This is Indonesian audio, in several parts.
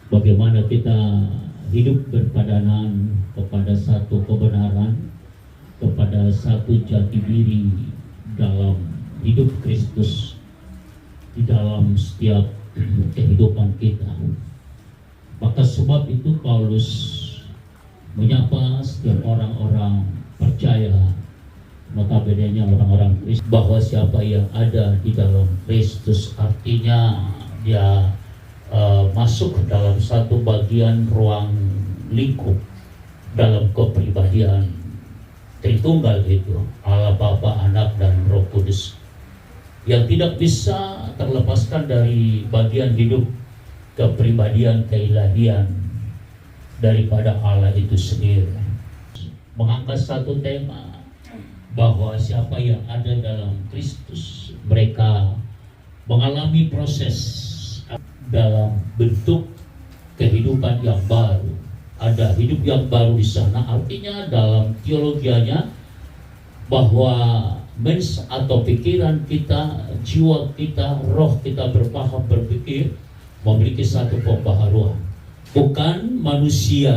bagaimana kita hidup berpadanan kepada satu kebenaran, kepada satu jati diri dalam hidup Kristus di dalam setiap kehidupan kita. Maka sebab itu Paulus menyapa setiap orang-orang percaya, notabene orang-orang Kristus, bahwa siapa yang ada di dalam Kristus artinya dia masuk ke dalam satu bagian ruang lingkup dalam kepribadian Tritunggal itu, Allah Bapa, Anak, dan Roh Kudus, yang tidak bisa terlepaskan dari bagian hidup kepribadian keilahian daripada Allah itu sendiri. Mengangkat satu tema bahwa siapa yang ada dalam Kristus, mereka mengalami proses dalam bentuk kehidupan yang baru. Ada hidup yang baru di sana, artinya dalam teologianya bahwa mens atau pikiran kita, jiwa kita, roh kita berpaham, berpikir, memiliki satu pembaharuan. Bukan manusia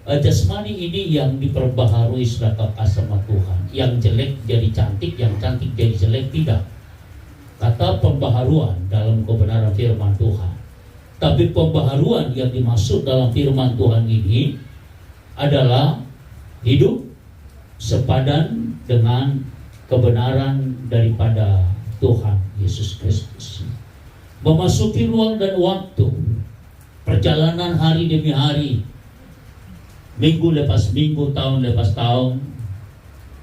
jasmani ini yang diperbaharui sudah kekasih sama Tuhan. Yang jelek jadi cantik, yang cantik jadi jelek, tidak. Kata pembaharuan dalam kebenaran firman Tuhan. Tapi pembaharuan yang dimaksud dalam firman Tuhan ini adalah hidup sepadan dengan kebenaran daripada Tuhan Yesus Kristus. Memasuki ruang dan waktu, perjalanan hari demi hari, minggu lepas minggu, tahun lepas tahun,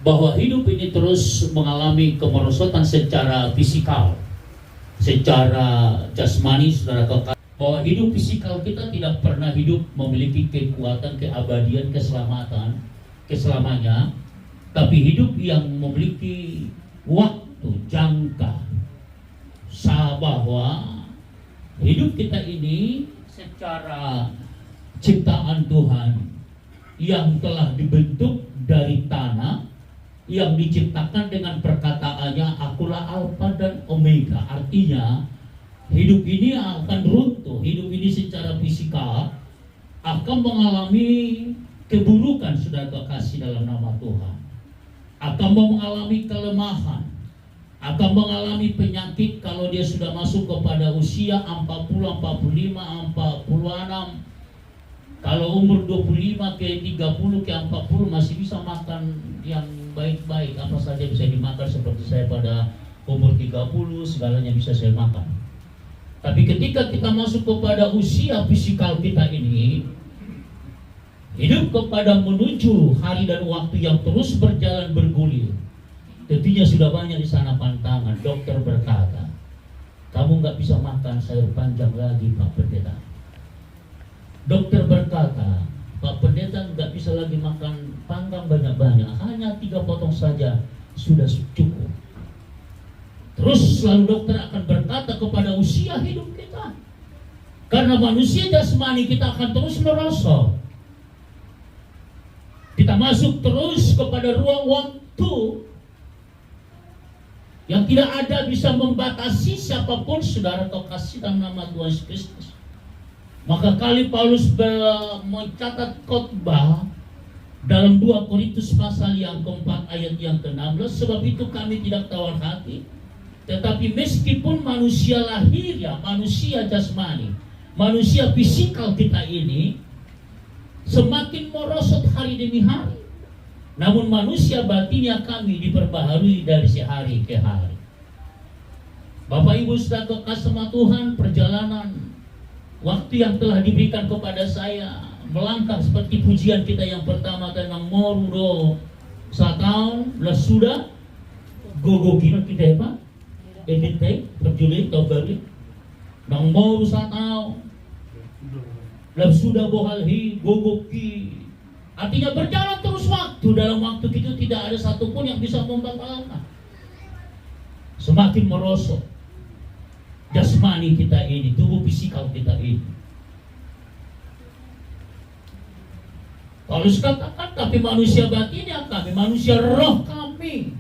bahwa hidup ini terus mengalami kemerosotan secara fisikal, secara jasmani, saudara kekasih. Bahwa hidup fisikal kita tidak pernah hidup memiliki kekuatan, keabadian, keselamatan, keselamanya, tapi hidup yang memiliki waktu jangka. Bahwa hidup kita ini secara ciptaan Tuhan yang telah dibentuk dari tanah, yang diciptakan dengan perkataannya, akulah Alfa dan Omega. Artinya hidup ini akan runtuh, hidup ini secara fisikal akan mengalami keburukan, sudah kekasih dalam nama Tuhan, akan mengalami kelemahan, akan mengalami penyakit kalau dia sudah masuk kepada usia 40, 45, 46. Kalau umur 25 ke 30 ke 40 masih bisa makan yang baik-baik, apa saja bisa dimakan, seperti saya pada umur 30 segalanya bisa saya makan. Tapi ketika kita masuk kepada usia fisikal kita ini, hidup kepada menuju hari dan waktu yang terus berjalan bergulir, tentunya sudah banyak di sana pantangan. Dokter berkata, kamu nggak bisa makan sayur panjang lagi, Pak Pendeta. Dokter berkata, Pak Pendeta nggak bisa lagi makan panggang banyak-banyak, hanya 3 potong saja sudah cukup. Terus lalu dokter akan berkata kepada usia hidup kita, karena manusia jasmani kita akan terus merosot. Kita masuk terus kepada ruang waktu yang tidak ada bisa membatasi siapapun, saudara kekasih dalam nama Tuhan Yesus Kristus. Maka kali Paulus mencatat khotbah dalam 2 Korintus pasal yang keempat ayat yang ke-16, sebab itu kami tidak tawar hati, tetapi meskipun manusia lahir, ya manusia jasmani, manusia fisikal kita ini semakin merosot hari demi hari, namun manusia batinnya kami diperbaharui dari sehari ke hari. Bapak Ibu sudah kekasih sama Tuhan, perjalanan waktu yang telah diberikan kepada saya melangkah seperti pujian kita yang pertama, karena morudo satahun lah sudah gogo kita apa? Edite, perjulit, tobari, nang moru satahun lah sudah bohalhi gogoki. Artinya berjalan terus waktu, dalam waktu itu tidak ada satupun yang bisa membatalkan. Semakin merosot jasmani kita ini, tubuh fisikal kita ini. Paulus katakan, tapi manusia batinnya kami, manusia roh kami,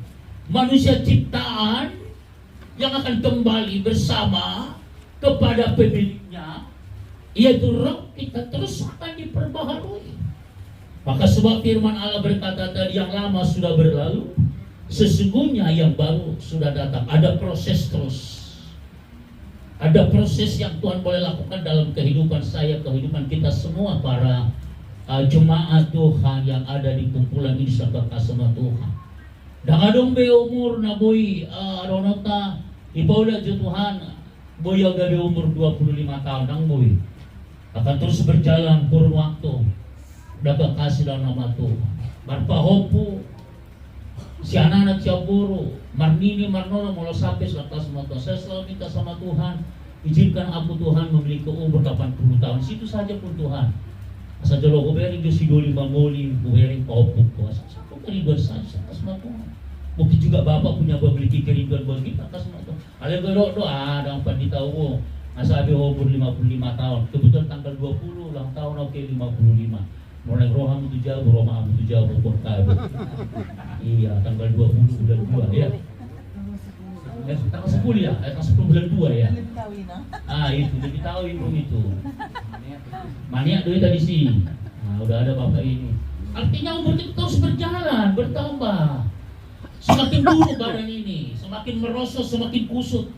manusia ciptaan yang akan kembali bersama kepada pemiliknya, yaitu roh kita terus akan diperbaharui. Maka sebab firman Allah berkata tadi, yang lama sudah berlalu, sesungguhnya yang baru sudah datang. Ada proses terus. Ada proses yang Tuhan boleh lakukan dalam kehidupan saya, kehidupan kita semua para jemaat Tuhan yang ada di kumpulan ini serta kasama Tuhan. Dan adong be umur na boy ronota ipaula jo Tuhan boy aga be umur 25 tahun nang boy akan terus berjalan kurun waktu dapat kasih dalam nama Tuhan. Marpahopu si anak-anak Ciaburu Marnini Marnono mula sampai selata sama Tuhan. Saya selalu minta sama Tuhan, izinkan aku Tuhan memiliki umur 80 tahun. Situ saja pun Tuhan. Asal jalo ko beri jo si doli mamoli beri pahopu ko. Satu kerinduan saja sama Tuhan. Mungkin juga Bapak punya memiliki kerinduan buat kita sama Tuhan. Ada doa ada yang tahu ko. Masabi umur 55 tahun. Kebetulan tanggal 20 ulang tahun oke 55. Mulai roham itu jauh, roham itu jauh, berkah. Iya, tanggal 20 bulan 2 ya. Tanggal 10 ya, tanggal 10 bulan 2 ya. Itu lebih tahu itu. Maniak duit tadi sih. Nah, udah ada Bapak ini. Artinya umur kita terus berjalan, bertambah. Semakin dulu badan ini, semakin merosot, semakin kusut.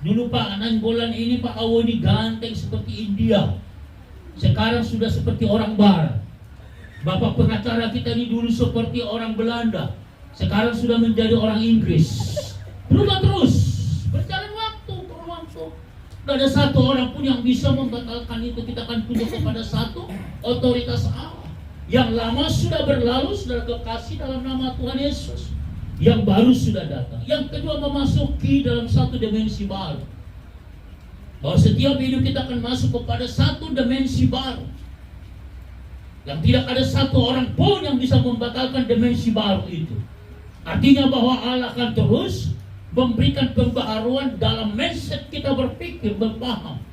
Dulu Pak, Nanggolan ini Pak Awo ini ganteng seperti India. Sekarang sudah seperti orang Barat. Bapak pengacara kita ini dulu seperti orang Belanda, sekarang sudah menjadi orang Inggris. Berubah terus, berjalan waktu per waktu. Tidak ada satu orang pun yang bisa membatalkan itu. Kita akan tunduk kepada satu otoritas Allah. Yang lama sudah berlalu, sudah kekasih dalam nama Tuhan Yesus. Yang baru sudah datang. Yang kedua, memasuki dalam satu dimensi baru. Bahwa setiap hidup kita akan masuk kepada satu dimensi baru. Yang tidak ada satu orang pun yang bisa membatalkan dimensi baru itu. Artinya bahwa Allah akan terus memberikan pembaharuan dalam mindset kita berpikir, berpaham.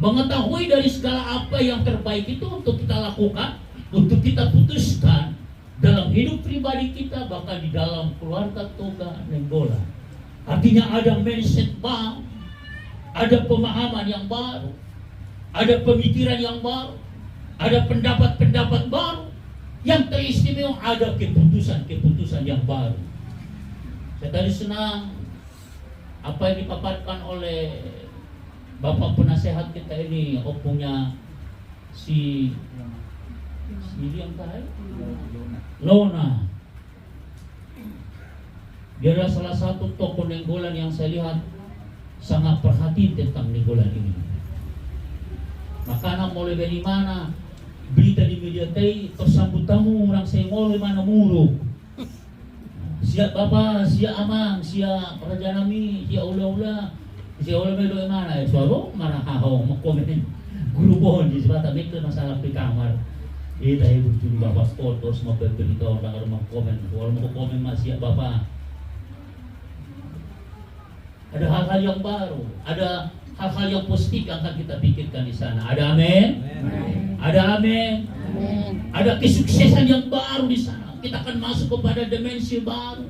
Mengetahui dari segala apa yang terbaik itu untuk kita lakukan, untuk kita putuskan dalam hidup pribadi kita, bahkan di dalam keluarga Toga Nenggolan. Artinya ada mindset baru, ada pemahaman yang baru, ada pemikiran yang baru, ada pendapat-pendapat baru yang teristimewa, ada keputusan-keputusan yang baru. Saya tadi senang apa yang dipaparkan oleh Bapak penasehat kita ini, opungnya si yang tadi Lona. Dia adalah salah satu tokoh Nenggolan yang saya lihat sangat perhatian tentang Nenggolan ini. Makanya mulai dari mana berita di media tadi tersambut tamu orang saya mulai mana muruk. Siap Bapak, siap Amang, siap Raja Nami, siap ula-ula, siap ula-ula mana ya suaro mana hao komen guru pohon di sebelah mikir masalah di kamar. Kita ibu curi Bapak foto semua berita orang rumah komen, orang mau komen masih siap Bapak. Ada hal-hal yang baru, ada hal-hal yang positif yang akan kita pikirkan di sana. Ada amin? Ada amin? Ada kesuksesan yang baru di sana. Kita akan masuk kepada dimensi baru.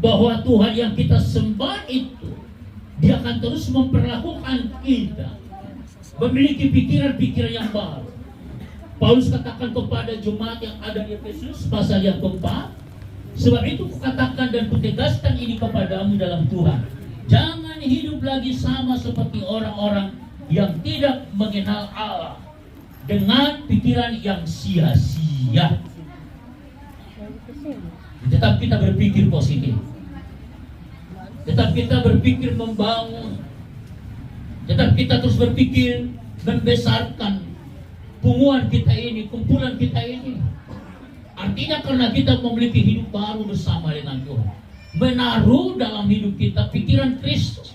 Bahwa Tuhan yang kita sembah itu, Dia akan terus memperlakukan kita memiliki pikiran-pikiran yang baru. Paulus katakan kepada jemaat yang ada di Efesus pasal yang keempat, sebab itu kukatakan dan kutegaskan ini kepadamu dalam Tuhan, jangan hidup lagi sama seperti orang-orang yang tidak mengenal Allah dengan pikiran yang sia-sia. Tetap kita berpikir positif, tetap kita berpikir membangun, tetap kita terus berpikir membesarkan punguan kita ini, kumpulan kita ini. Artinya karena kita memiliki hidup baru bersama dengan Tuhan, menaruh dalam hidup kita pikiran Kristus.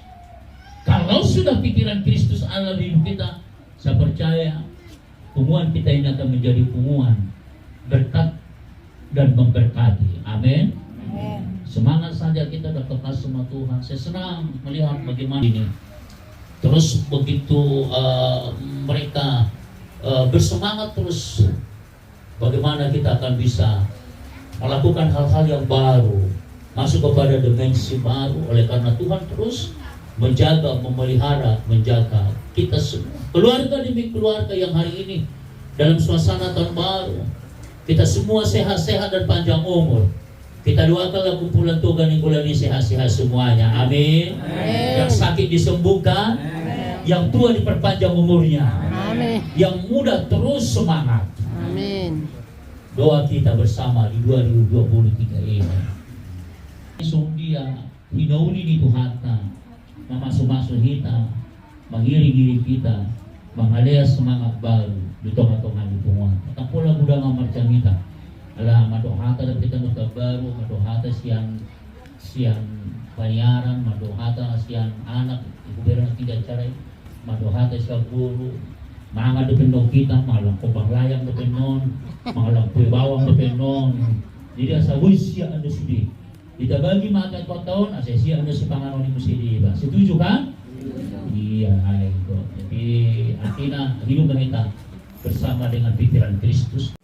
Kalau sudah pikiran Kristus ada di hidup kita, saya percaya punguan kita ini akan menjadi punguan berkat dan memberkati. Amin. Semangat saja kita dapat kasih sama Tuhan. Saya senang melihat bagaimana ini. Terus begitu mereka bersemangat terus, bagaimana kita akan bisa melakukan hal-hal yang baru, masuk kepada dimensi baru. Oleh karena Tuhan terus menjaga, memelihara, menjaga kita semua. Keluarga demi keluarga yang hari ini dalam suasana tahun baru, kita semua sehat-sehat dan panjang umur. Kita doakanlah kumpulan Tuhan yang bulan ini sehat-sehat semuanya. Amin. Yang sakit disembuhkan, yang tua diperpanjang umurnya, yang muda terus semangat. Amin. Doa kita bersama di 2023 ini. Dia hinauli di Tuhata, memasuk-masuk kita, mengiring-iring kita, mengalih semangat baru di tengah-tengah di Tuhan. Tak pula mudah ngamarkan kita. Alah madohata dan kita nuta baru, madohata siang panyaran, madohata siang anak, ibu berang tidak cara, madohata siang guru, mga dependong kita, malang kubang layang dependon, malang kue bawang dependon. Jadi asa wisya anda sudi. Kita bagi makan tahun, asa siya anda si panganon ni musidi ba. Setuju kan? Iya, ayo. Jadi artinya hidup kita bersama dengan pikiran Kristus.